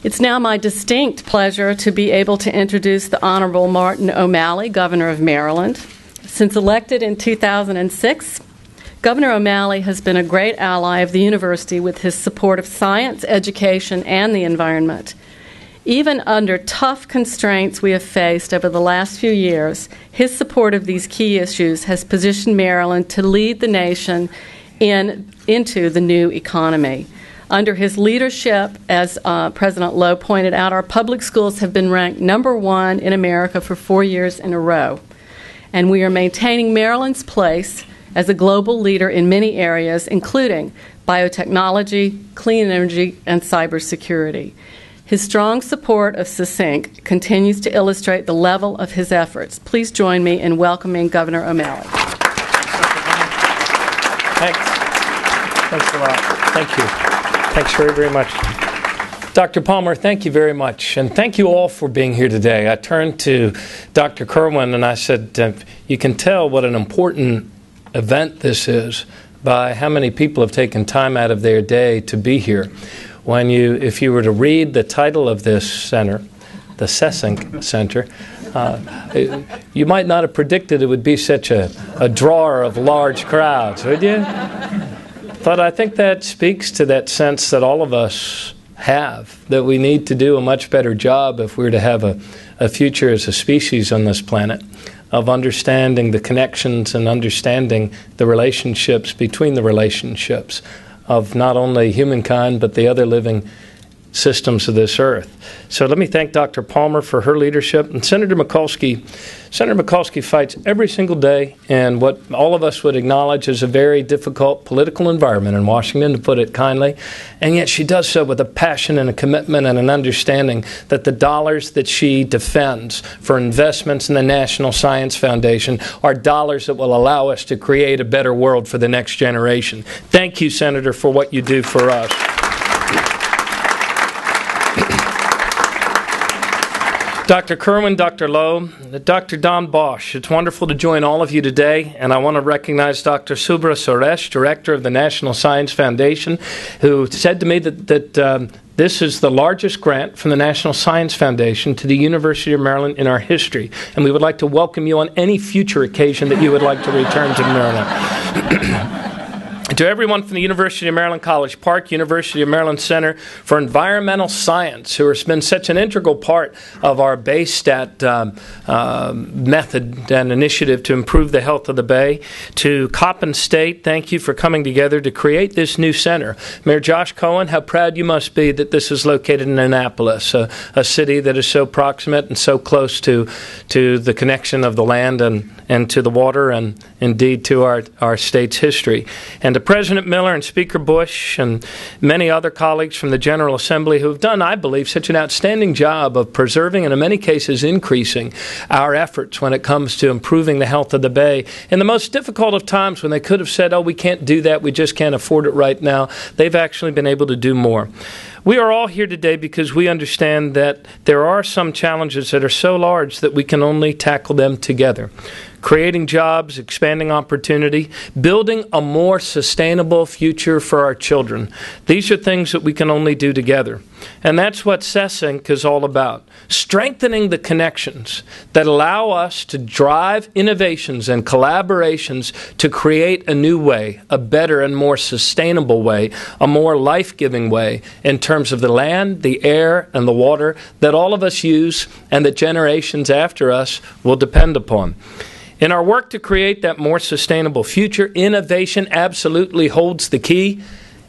It's now my distinct pleasure to be able to introduce the Honorable Martin O'Malley, Governor of Maryland. Since elected in 2006, Governor O'Malley has been a great ally of the university with his support of science, education, and the environment. Even under tough constraints we have faced over the last few years, his support of these key issues has positioned Maryland to lead the nation into the new economy. Under his leadership, as President Lowe pointed out, our public schools have been ranked #1 in America for 4 years in a row. And we are maintaining Maryland's place as a global leader in many areas, including biotechnology, clean energy, and cybersecurity. His strong support of SESYNC continues to illustrate the level of his efforts. Please join me in welcoming Governor O'Malley. Thanks. Thanks a lot. Thank you. Thanks very, very much. Dr. Palmer, thank you very much. And thank you all for being here today. I turned to Dr. Kerwin and I said, you can tell what an important event this is by how many people have taken time out of their day to be here. If you were to read the title of this center, the SESYNC Center, you might not have predicted it would be such a drawer of large crowds, would you? But I think that speaks to that sense that all of us have, that we need to do a much better job if we're to have a future as a species on this planet, of understanding the connections and understanding the relationships between the relationships of not only humankind but the other living systems of this earth. So let me thank Dr. Palmer for her leadership. And Senator Mikulski fights every single day in what all of us would acknowledge as a very difficult political environment in Washington, to put it kindly. And yet she does so with a passion and a commitment and an understanding that the dollars that she defends for investments in the National Science Foundation are dollars that will allow us to create a better world for the next generation. Thank you, Senator, for what you do for us. Dr. Kerwin, Dr. Lowe, Dr. Don Bosch, it's wonderful to join all of you today, and I want to recognize Dr. Subra Suresh, Director of the National Science Foundation, who said to me that this is the largest grant from the National Science Foundation to the University of Maryland in our history, and we would like to welcome you on any future occasion that you would like to return to Maryland. To everyone from the University of Maryland College Park, University of Maryland Center for Environmental Science, who has been such an integral part of our BayStat method and initiative to improve the health of the Bay. To Coppin State, thank you for coming together to create this new center. Mayor Josh Cohen, how proud you must be that this is located in Annapolis, a city that is so proximate and so close to the connection of the land and to the water and indeed to our state's history. And to President Miller and Speaker Bush and many other colleagues from the General Assembly who have done, I believe, such an outstanding job of preserving and in many cases increasing our efforts when it comes to improving the health of the Bay. In the most difficult of times when they could have said, oh, we can't do that, we just can't afford it right now, they've actually been able to do more. We are all here today because we understand that there are some challenges that are so large that we can only tackle them together. Creating jobs, expanding opportunity, building a more sustainable future for our children. These are things that we can only do together. And that's what SESYNC is all about. Strengthening the connections that allow us to drive innovations and collaborations to create a new way, a better and more sustainable way, a more life-giving way in terms of the land, the air, and the water that all of us use and that generations after us will depend upon. In our work to create that more sustainable future, innovation absolutely holds the key,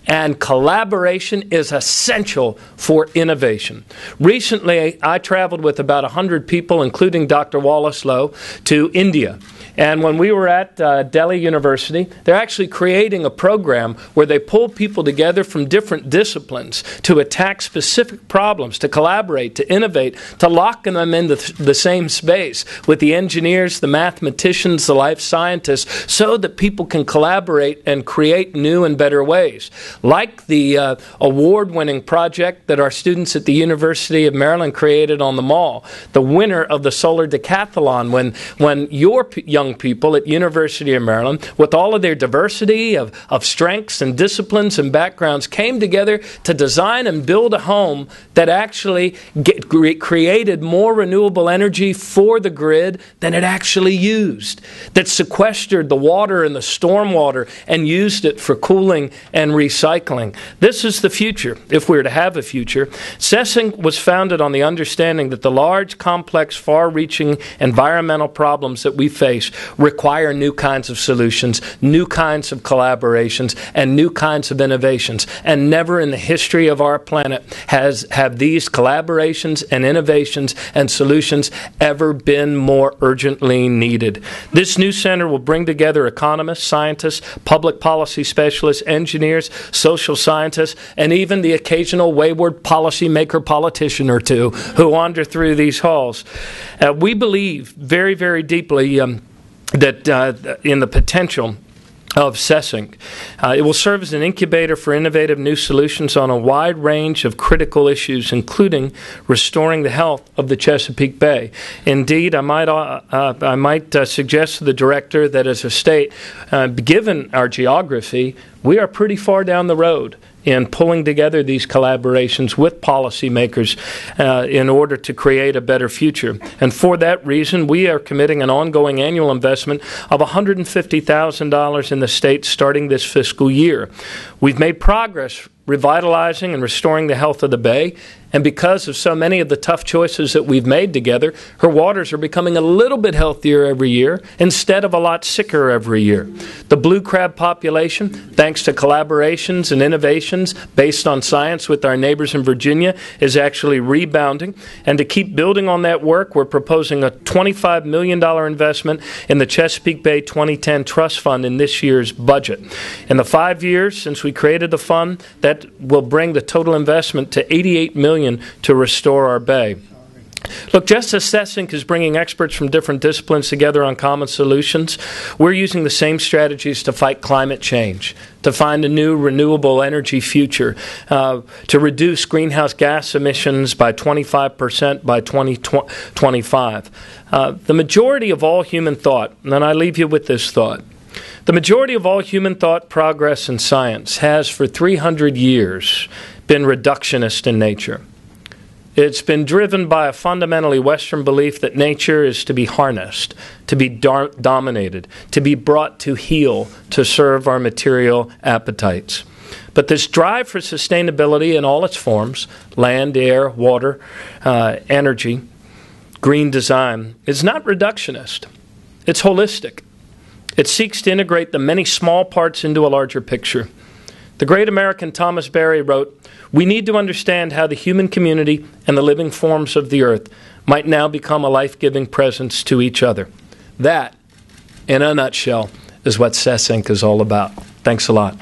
and collaboration is essential for innovation. Recently, I traveled with about 100 people, including Dr. Wallace Lowe, to India. And when we were at Delhi University, they're actually creating a program where they pull people together from different disciplines to attack specific problems, to collaborate, to innovate, to lock them in the same space with the engineers, the mathematicians, the life scientists, so that people can collaborate and create new and better ways. Like the award-winning project that our students at the University of Maryland created on the Mall, the winner of the Solar Decathlon, when your young young people at University of Maryland, with all of their diversity of strengths and disciplines and backgrounds, came together to design and build a home that actually created more renewable energy for the grid than it actually used, that sequestered the water and the storm water and used it for cooling and recycling. This is the future, if we're to have a future. SESYNC was founded on the understanding that the large, complex, far-reaching environmental problems that we face require new kinds of solutions, new kinds of collaborations, and new kinds of innovations. And never in the history of our planet have these collaborations and innovations and solutions ever been more urgently needed. This new center will bring together economists, scientists, public policy specialists, engineers, social scientists, and even the occasional wayward policymaker politician or two who wander through these halls. We believe very, very deeply that in the potential of SESYNC. It will serve as an incubator for innovative new solutions on a wide range of critical issues, including restoring the health of the Chesapeake Bay. Indeed, I might suggest to the director that as a state, given our geography, we are pretty far down the road in pulling together these collaborations with policymakers in order to create a better future. And for that reason, we are committing an ongoing annual investment of $150,000 in the state starting this fiscal year. We've made progress revitalizing and restoring the health of the Bay, and because of so many of the tough choices that we've made together, her waters are becoming a little bit healthier every year instead of a lot sicker every year. The blue crab population, thanks to collaborations and innovations based on science with our neighbors in Virginia, is actually rebounding. And to keep building on that work, we're proposing a $25 million investment in the Chesapeake Bay 2010 Trust Fund in this year's budget. In the 5 years since we created the fund, that will bring the total investment to $88 million to restore our bay. Look, just as SESYNC is bringing experts from different disciplines together on common solutions, we're using the same strategies to fight climate change, to find a new renewable energy future, to reduce greenhouse gas emissions by 25% by 2025. The majority of all human thought, and I leave you with this thought, the majority of all human thought, progress, and science has for 300 years been reductionist in nature. It's been driven by a fundamentally Western belief that nature is to be harnessed, to be dominated, to be brought to heel to serve our material appetites. But this drive for sustainability in all its forms, land, air, water, energy, green design, is not reductionist. It's holistic. It seeks to integrate the many small parts into a larger picture. The great American Thomas Berry wrote, "We need to understand how the human community and the living forms of the earth might now become a life-giving presence to each other." That, in a nutshell, is what SESYNC is all about. Thanks a lot.